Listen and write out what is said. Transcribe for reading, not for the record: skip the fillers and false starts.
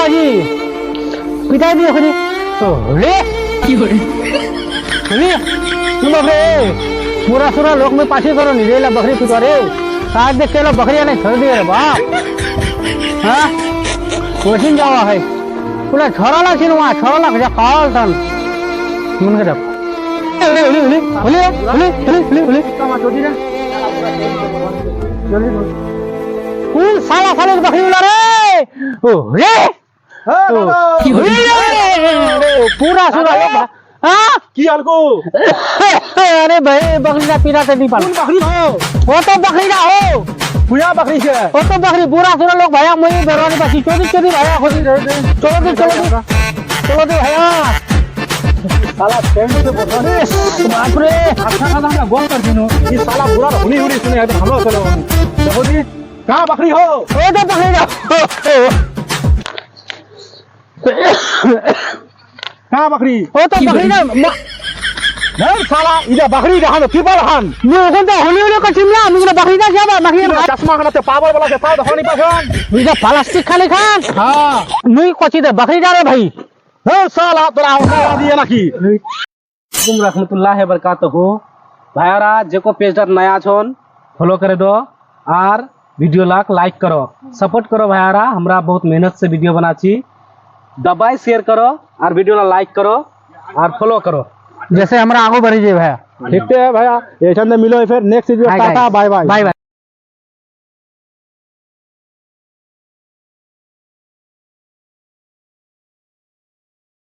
बाजी पिटाई दिए खुदी ले ले तुम बकरे पूरा सूरा लोक में पाछी करो नहीं रेला बकरी पिटवा रे आज देख के लो बकरियां नहीं छोड़ दिए रे बाप हाँ कोशिश जावा है पूरा छोरा ला छिन वहाँ छोरा ला जा काल सन मन के जब ले ले ले ले ले ले ले ले कमा छोड़ी ना कौन साला साले बकरी उला रे ओ ले पूरा सूरा लोग हाँ की हाल को अरे भाई बकरी का पीरा तो नहीं पाला बकरी हो वो तो बकरी का हो भैया बकरी से वो तो बकरी पूरा सूरा लोग भैया मुझे बेरवानी पासी चोरी चोरी भैया खुदी चलो दे भैया साला ट्रेन से बोल रहा है बाप रे अच्छा खासा हमने गोल कर दिनो ये साला पूरा हुनी हुनी सुने एकदम हम लोग चलो देखो जी कहां बकरी हो वो तो बकरी का कहां बकरी वो तो बकरी का नहीं साला इधर बकरी रहा तो किबल हन मुझे तो होली होली का चिमला मुझे बकरी का क्या बकरी चश्मा खाना ते पावर वाला के साथ होनी पाछन मुझे प्लास्टिक खाली खान हां मुझे कोची दे बकरी डाले भाई हे साला तोरा होना दिए ना की तुम रहमतुल्लाह बरकातहू भाईरा जेको पेजर नया छोन फॉलो करे दो और वीडियो लाइक करो सपोर्ट करो भाईरा हमरा बहुत मेहनत से वीडियो बनाची दबाई शेयर करो और वीडियो लाइक करो और फॉलो करो जैसे हमरा आगू बढ़ी जाए भाई ठीक है भैया ये चंदे मिलो फिर next video tata bye bye.